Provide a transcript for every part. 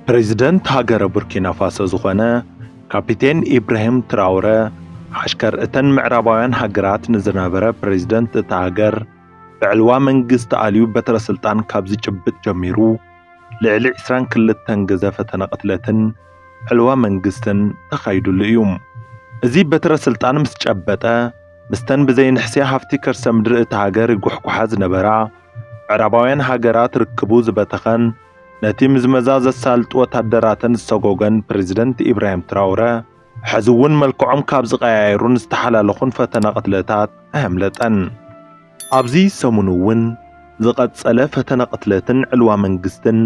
ፕሬዝዳንት ሃገረ ቡርኪና ፋሶ ዝኾነ ካፒቴን ኢብራሂም ትራውረ ዓሽከር እተን ምዕራባውያን ሃገራት ንዝነበረ ፕሬዝዳንት እታ ሃገር ብዕልዋ መንግስቲ ኣልዩ በትረ ስልጣን ካብ ዝጭብጥ ጀሚሩ ልዕሊ 22 ገዘፈ ተነቕትለትን ዕልዋ መንግስትን ተኻይዱሉ እዩ። እዚ በትረ ስልጣን ምስ ጨበጠ ምስተን ብዘይንሕስያ ሃፍቲ ከርሰ ምድሪ እታ ሃገር ይጉሕጉሓ ዝነበራ ምዕራባውያን ሃገራት ርክቡ ዝበተኸን ነቲ ምዝመዛ ዘሳልጥ ወታደራትን ዝሰጎገን ፕሬዝዳንት ኢብራሂም ትራውረ ሕዚ እውን መልክዖም ካብ ዝቐያየሩን ዝተሓላለኹን ፈተና ቅትለታት ኣየምለጠን። ኣብዚ ሰሙን እውን ዝቐጸለ ፈተና ቅትለትን ዕልዋ መንግስትን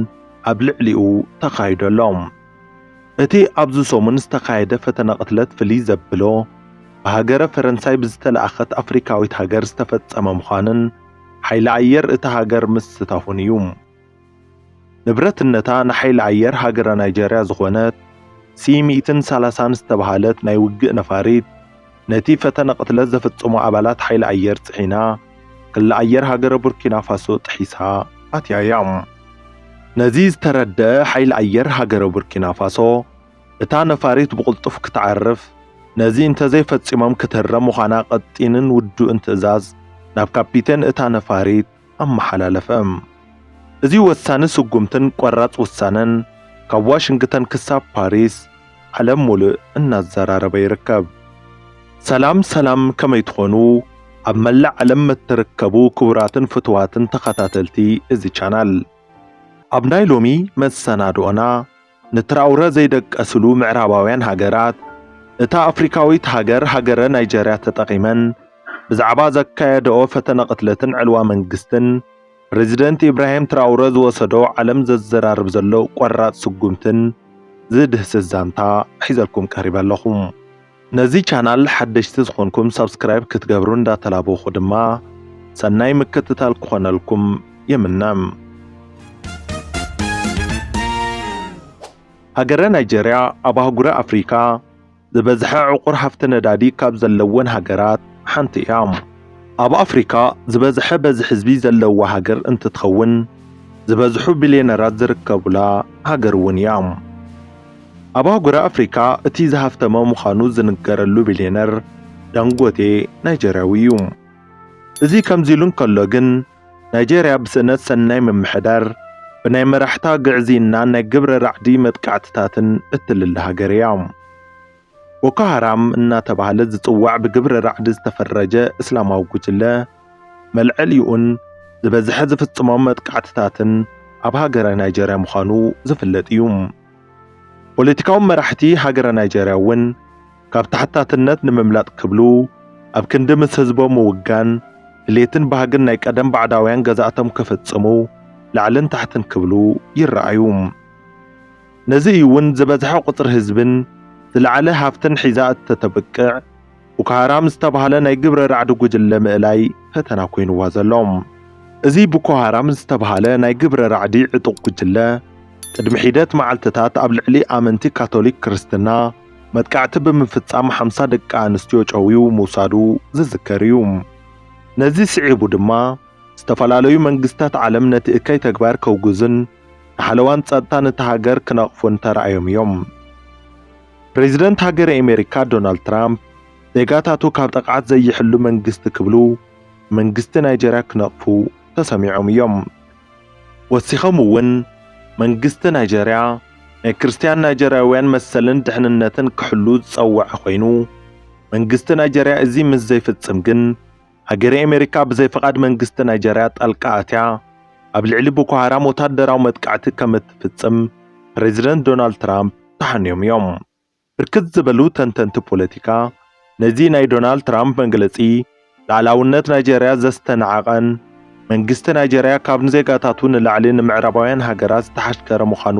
ኣብ ልዕሊኡ ተኻይዶሎም። እቲ ኣብዚ ሰሙን ዝተኻየደ ፈተና ቅትለት ፍልይ ዘብሎ ብሃገረ ፈረንሳይ ብዝተለኣኸት ኣፍሪካዊት ሃገር ዝተፈጸመ ምዃንን ሓይሊ ኣየር እታ ሃገር ምስታፉን እዩ። ንብረትነታ ንሓይሊ ኣየር ሃገረ ናይጀርያ ዝኾነት C-130 ዝተባሃለት ናይ ውግእ ነፋሪት ነቲ ፈተና ቅትለት ዘፈጽሙ ኣባላት ሓይሊ ኣየር ጽሒና ክልል ኣየር ሃገረ ቡርኪና ፋሶ ጥሒሳ ኣትያያ። ነዚ ዝተረድአ ሓይሊ ኣየር ሃገረ ቡርኪና ፋሶ እታ ነፋሪት ብቕልጡፍ ክትዓርፍ ነዚ እንተዘይፈጺሞም ክትህረም ምዃና ቀጢንን ውዱእን ትእዛዝ ናብ ካፒቴን እታ ነፋሪት ኣመሓላለፈ። እዚ ወሳኒ ስጉምትን ቆራጽ ውሳነን ካብ ዋሽንግተን ክሳብ ፓሪስ ዓለም ሙሉእ እናዘራረበ ይርከብ። ሰላም ከመይ ትኾኑ ኣብ መላእ ዓለም እትርከቡ ክቡራትን ፍትዋትን ተኸታተልቲ እዚ ቻናል ኣብ ናይ ሎሚ መሰናድኦና ንትራውረ ዘይደቀስሉ ምዕራባውያን ሃገራት እታ ኣፍሪካዊት ሃገረ ናይጀርያ ተጠቒመን ብዛዕባ ዘካየደኦ ፈተና ቅትለትን ዕልዋ መንግስትን ፕሬዝዳንት ኢብራሂም ትራውረ ዝወሰዶ ዓለም ዘዘራርብ ዘሎ ቆራጽ ስጉምትን ዝድህስስ ዛንታ ሒዘልኩም ቀሪበ ኣለኹም። ነዚ ቻናል ሓደሽቲ ዝኾንኩም ሰብስክራይብ ክትገብሩ እንዳተላበኹ ድማ ሰናይ ምክትታል ክኾነልኩም የምናም። ሃገረ ናይጀርያ ኣብ ኣህጉረ ኣፍሪካ ዝበዝሐ ዕቑር ሃፍቲ ነዳዲ ካብ ዘለወን ሃገራት ሓንቲ እያ። ኣብ ኣፍሪካ ዝበዝሐ በዚ ህዝቢ ዘለዋ ሃገር እንትትኸውን ዝበዝሑ ቢልዮነራት ዝርከቡላ ሃገር እውን እያ። ኣብ ኣህጉረ ኣፍሪካ እቲ ዝሃፍተመ ምዃኑ ዝንገረሉ ቢልዮነር ዳንጎቴ ናይጀርያዊ እዩ። እዚ ከምዚ ኢሉ እንከሎ ግን ናይጀርያ ብስእነት ሰናይ ምምሕዳር ብናይ መራሕታ ግዕዚና ናይ ግብረ ራዕዲ መጥቃዕትታትን እትልለ ሃገር እያ። ቦኮ ሃራም እናተባህለ ዝጽዋዕ ብግብረ ራዕዲ ዝተፈረጀ እስላማዊ ጉጅለ መልዕሊኡን ዝበዝሐ ዝፍጽሞም መጥቃዕትታትን ኣብ ሃገረ ናይጀርያ ምዃኑ ዝፍለጥ እዩ። ፖለቲካዊ መራሕቲ ሃገረ ናይጀርያ እውን ካብ ታሕታትነት ንምምላጥ ክብሉ ኣብ ክንዲ ምስ ህዝቦም ምውጋን ድሌትን ባህግን ናይ ቀደም ባዕዳውያን ገዛእቶም ክፍጽሙ ላዕልን ታሕትን ክብሉ ይረኣዩ። ነዚ እውን ዝበዝሐ ቁፅሪ ህዝብን ዝለዓለ ሃፍትን ሒዛ እተተብቅዕ ቦኮ ሃራም ዝተባህለ ናይ ግብረ ራዕዲ ጉጅለ ምእላይ ፈተና ኮይኑዋ ዘሎም። እዚ ቦኮ ሃራም ዝተባህለ ናይ ግብረ ራዕዲ ዕጡቕ ጉጅለ ቅድሚ ሒደት መዓልትታት ኣብ ልዕሊ ኣመንቲ ካቶሊክ ክርስትና መጥቃዕቲ ብምፍጻም 50 ደቂ ኣንስትዮ ጨዊዩ ምውሳዱ ዝዝከር እዩ። ነዚ ስዒቡ ድማ ዝተፈላለዩ መንግስታት ዓለም ነቲ እከይ ተግባር ከውግዙን ንሓለዋን ጸጥታን እቲ ሃገር ክነቕፉን ተራእዮም እዮም። ፕሬዝዳንት ሃገረ ኣሜሪካ ዶናልድ ትራምፕ ዜጋታቱ ካብ ጠቕዓት ዘይሕሉ መንግስቲ ክብሉ መንግስቲ ናይጀርያ ክነቕፉ ተሰሚዖም እዮም። ወሲኾም እውን መንግስቲ ናይጀርያ ናይ ክርስቲያን ናይጀርያውያን መሰልን ድሕንነትን ክሕሉ ዝጸውዐ ኮይኑ መንግስቲ ናይጀርያ እዚ ምስ ዘይፍጽም ግን ሃገረ ኣሜሪካ ብዘይፈቓድ መንግስቲ ናይጀርያ ጣልቃ ኣትያ ኣብ ልዕሊ ቦኮ ሃራም ወታደራዊ መጥቃዕቲ ከም እትፍጽም ፕሬዝዳንት ዶናልድ ትራምፕ ተሓንዮም እዮም። ብርክት ዝበሉ ተንተንቲ ፖለቲካ ነዚ ናይ ዶናልድ ትራምፕ መግለጺ ላዕላውነት ናይጀርያ ዘስተነዓቐን መንግስቲ ናይጀርያ ካብ ንዜጋታቱ ንላዕሊ ንምዕራባውያን ሃገራት ዝተሓሽከረ ምዃኑ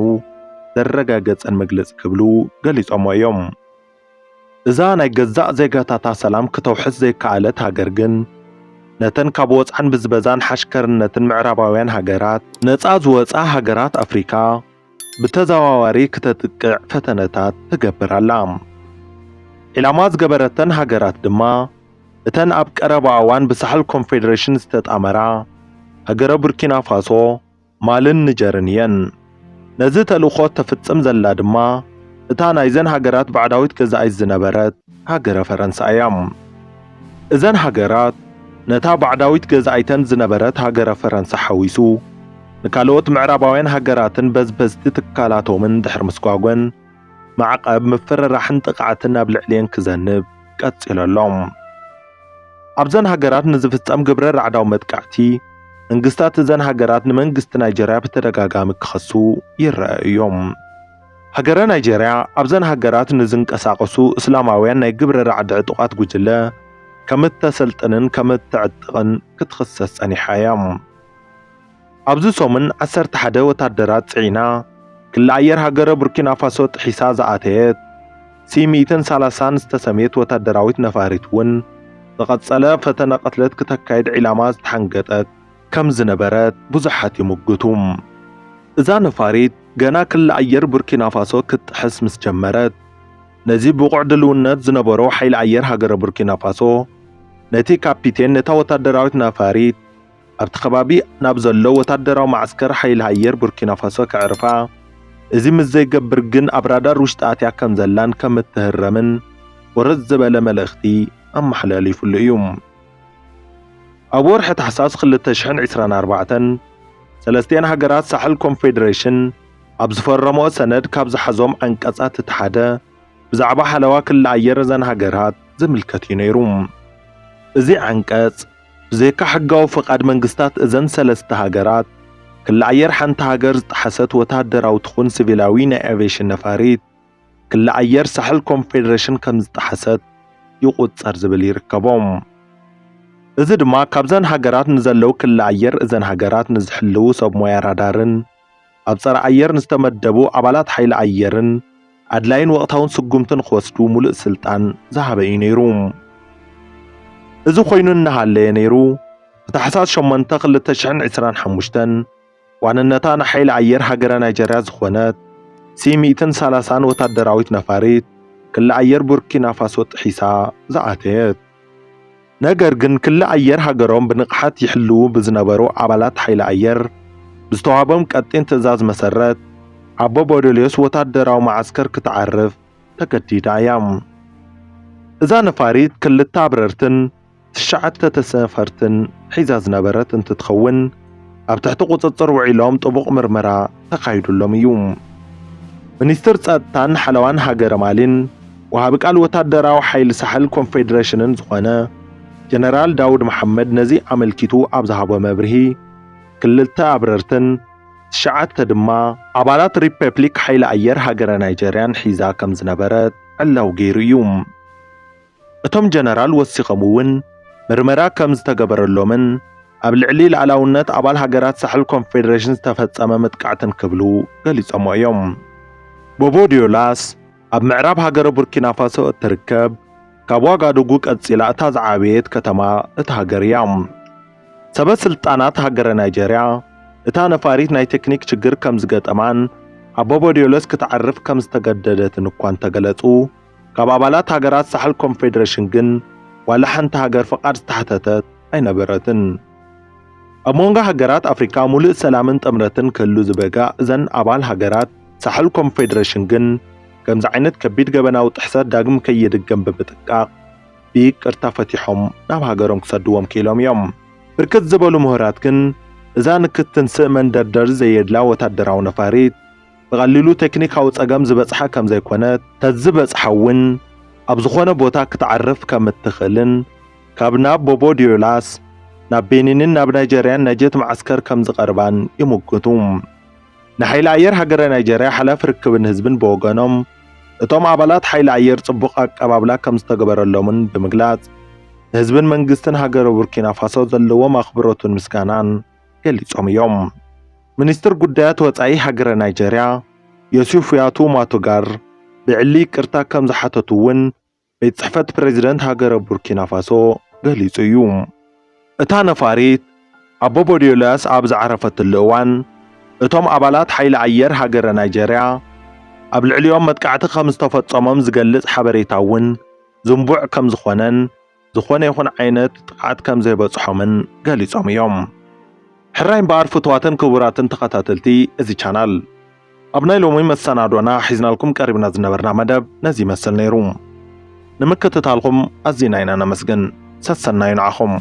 ዘረጋገጸን መግለጺ ክብሉ ገሊጾሞ እዮም። እዛ ናይ ገዛእ ዜጋታታ ሰላም ክተውሕዝ ዘይከኣለት ሃገር ግን ነተን ካብ ወፃን ብዝበዛን ሓሽከርነትን ምዕራባውያን ሃገራት ነፃ ዝወፃ ሃገራት ኣፍሪካ ብተዘዋዋሪ ክተጥቅዕ ፈተነታት ትገብራላ። ኢላማ ዝገበረተን ሃገራት ድማ እተን ኣብ ቀረባ እዋን ብሳሕል ኮንፌደሬሽን ዝተጣመራ ሃገረ ቡርኪና ፋሶ ማልን ንጀርን እየን። ነዚ ተልእኾ ተፍጽም ዘላ ድማ እታ ናይዘን ሃገራት ባዕዳዊት ገዛኢት ዝነበረት ሃገረ ፈረንሳይ እያ። እዘን ሃገራት ነታ ባዕዳዊት ገዛኢተን ዝነበረት ሃገረ ፈረንሳይ ሓዊሱ ንካልኦት ምዕራባውያን ሃገራትን በዝበዝቲ ትካላቶምን ድሕር ምስጓጎን ማዕቀብ ምፍርራሕን ጥቕዓትን ናብ ልዕልየን ክዘንብ ቀፂለሎም። ኣብዘን ሃገራት ንዝፍጸም ግብረ ራዕዳዊ መጥቃዕቲ መንግስታት እዘን ሃገራት ንመንግስቲ ናይጀርያ ብተደጋጋሚ ክኸሱ ይረአዩ እዮም። ሃገረ ናይጀርያ ኣብዘን ሃገራት ንዝንቀሳቐሱ እስላማውያን ናይ ግብረ ራዕዲ ዕጡቓት ጉጅለ ከም እተሰልጥንን ከም እትዕጥቕን ክትኽሰስ ጸኒሓ እያ። ኣብዚ ሰሙን 11 ወታደራት ጽዒና ክልል ኣየር ሃገረ ቡርኪና ፋሶ ጥሒሳ ዝኣተየት C-130 ዝተሰመየት ወታደራዊት ነፋሪት እውን ዝቐጸለ ፈተነ ቀትለት ክተካይድ ዒላማ ዝተሓንገጠት ከም ዝነበረት ብዙሓት ይምግቱ። እዛ ነፋሪት ገና ክልል ኣየር ቡርኪና ፋሶ ክትጥሕስ ምስ ጀመረት ነዚ ብቑዕ ድልውነት ዝነበሮ ሓይሊ ኣየር ሃገረ ቡርኪና ፋሶ ነቲ ካፒቴን ነታ ወታደራዊት ነፋሪት ኣብቲ ከባቢ ናብ ዘሎ ወታደራዊ ማዕስከር ሓይሊ ኣየር ቡርኪና ፋሶ ክዕርፋ እዚ ምስ ዘይገብር ግን ኣብ ራዳር ውሽጢ ኣትያ ከም ዘላን ከም እትህረምን ወረድ ዝበለ መልእኽቲ ኣመሓላሊፉሉ እዩ። ኣብ ወርሒ ታሕሳስ 2024 ሰለስቲአን ሃገራት ሳሕል ኮንፌደሬሽን ኣብ ዝፈረምኦ ሰነድ ካብ ዝሓዞም አንቀጻት እቲ ሓደ ብዛዕባ ሓለዋ ክልል ኣየር እዘን ሃገራት ዝምልከት እዩ ነይሩ። እዚ አንቀጽ ብዘይካ ሕጋዊ ፍቃድ መንግስታት እዘን ሰለስተ ሃገራት ክልል ኣየር ሓንቲ ሃገር ዝጠሓሰት ወታደራዊ ትኹን ሲቪላዊ ናይ ኣቪዬሽን ነፋሪት ክልል ኣየር ሳሕል ኮንፌደሬሽን ከም ዝጠሓሰት ይቁጸር ዝብል ይርከቦም። እዚ ድማ ካብዘን ሃገራት ንዘለው ክልል ኣየር እዘን ሃገራት ንዝሕልው ሰብ ሞያ ራዳርን ኣብ ጸረ ኣየር ንዝተመደቡ ኣባላት ሓይሊ ኣየርን ኣድላይን ወቕታውን ስጉምትን ክወስዱ ሙሉእ ስልጣን ዝሃበ እዩ ነይሩ። እዚ ኮይኑ እናሃለየ ነይሩ ብታሕሳስ 8 2025 ዋንነታ ንሓይሊ ኣየር ሃገረ ናይጀርያ ዝኾነት C-130 ወታደራዊት ነፋሪት ክልል ኣየር ቡርኪና ፋሶ ጥሒሳ ዝኣተየት። ነገር ግን ክልል ኣየር ሃገሮም ብንቕሓት ይሕልው ብዝነበሩ ኣባላት ሓይሊ ኣየር ብዝተዋሃቦም ቀጢን ትእዛዝ መሰረት ኣቦ ቦዶልዮስ ወታደራዊ ማዕስከር ክትዓርፍ ተገዲዳ እያ። እዛ ነፋሪት ክልተ ኣብረርትን 9 ተሰፈርትን ሒዛ ዝነበረት እንትትኸውን ኣብ ትሕቲ ቁፅፅር ውዒሎም ጥቡቕ ምርመራ ተካይዱሎም እዩ። ሚኒስትር ጸጥታን ሓለዋን ሃገረ ማሊን ወሃቢ ቃል ወታደራዊ ሓይሊ ሳሕል ኮንፌደሬሽንን ዝኾነ ጀነራል ዳውድ መሐመድ ነዚ ኣመልኪቱ ኣብ ዝሃቦ መብርሂ ክልተ ኣብረርትን 9 ድማ ኣባላት ሪፐብሊክ ሓይሊ ኣየር ሃገረ ናይጀርያን ሒዛ ከም ዝነበረት ዕላው ገይሩ እዩ። እቶም ጀነራል ወሲኾም እውን ምርመራ ከም ዝተገበረሎምን ኣብ ልዕሊ ላዕላውነት ኣባል ሃገራት ሳሕል ኮንፌደሬሽን ዝተፈጸመ መጥቃዕትን ክብሉ ገሊጾም እዮም። ቦቦ ዲዮላስ ኣብ ምዕራብ ሃገረ ቡርኪና ፋሶ እትርከብ ካብ ዋጋዱጉ ቀፂላ እታ ዝዓበየት ከተማ እታ ሃገር እያ። ሰበስልጣናት ሃገረ ናይጀርያ እታ ነፋሪት ናይ ቴክኒክ ችግር ከም ዝገጠማን ኣብ ቦቦ ዲዮላስ ክትዓርፍ ከም ዝተገደደትን እኳ እንተገለጹ ካብ ኣባላት ሃገራት ሳሕል ኮንፌደሬሽን ግን ዋላ ሓንቲ ሃገር ፍቃድ ዝተሓተተት ኣይነበረትን። ኣብ መንጎ ሃገራት ኣፍሪካ ሙሉእ ሰላምን ጥምረትን ክህሉ ዝበጋ እዘን ኣባል ሃገራት ሳሕል ኮንፌደሬሽን ግን ከምዚ ዓይነት ከቢድ ገበናዊ ጥሕሰት ዳግም ከይድገም ብምጥቃቕ ብይቅርታ ፈቲሖም ናብ ሃገሮም ክሰድዎም ክኢሎም እዮም። ብርክት ዝበሉ ምሁራት ግን እዛ ንክትንስእ መንደርደሪ ዘየድላ ወታደራዊ ነፋሪት ብቐሊሉ ቴክኒካዊ ጸገም ዝበጽሓ ከም ዘይኮነት ተዝበጽሓ እውን ኣብ ዝኾነ ቦታ ክትዓርፍ ከም እትኽእልን ካብ ናብ ቦቦ ዲዮላስ ናብ ቤኒንን ናብ ናይጀርያን ነጀት ማዕስከር ከም ዝቐርባን ይምግቱ። ንሓይሊ ኣየር ሃገረ ናይጀርያ ሓላፊ ርክብን ህዝብን ብወገኖም እቶም ኣባላት ሓይሊ ኣየር ጽቡቕ ኣቀባብላ ከም ዝተገበረሎምን ብምግላጽ ህዝብን መንግስትን ሃገረ ቡርኪና ፋሶ ዘለዎም ኣኽብሮትን ምስጋናን ገሊጾም እዮም። ሚኒስትር ጉዳያት ወጻኢ ሃገረ ናይጀርያ ዮሴፍ ያቱ ማቶጋር ብዕሊ ይቅርታ ከም ዝሓተቱ እውን ቤት ጽሕፈት ፕሬዚደንት ሃገረ ቡርኪና ፋሶ ገሊጹ እዩ። እታ ነፋሪት ኣብ ቦቦ ዲዮላስ ኣብ ዝዓረፈትሉ እዋን እቶም ኣባላት ሓይሊ ኣየር ሃገረ ናይጀርያ ኣብ ልዕሊኦም መጥቃዕቲ ከም ዝተፈጸሞም ዝገልጽ ሓበሬታ እውን ዝንቡዕ ከም ዝኾነን ዝኾነ ይኹን ዓይነት ጥቃዓት ከም ዘይበጽሖምን ገሊጾም እዮም። ሕራይ እምበኣር ፍትዋትን ክቡራትን ተኸታተልቲ እዚ ቻናል أبناي لومي مسانادونا حزنا لكم قريبنا زنبرنا مدب نزي مسل نيروم نمكتتالكم أزيناينا نمسجن سسناين عخم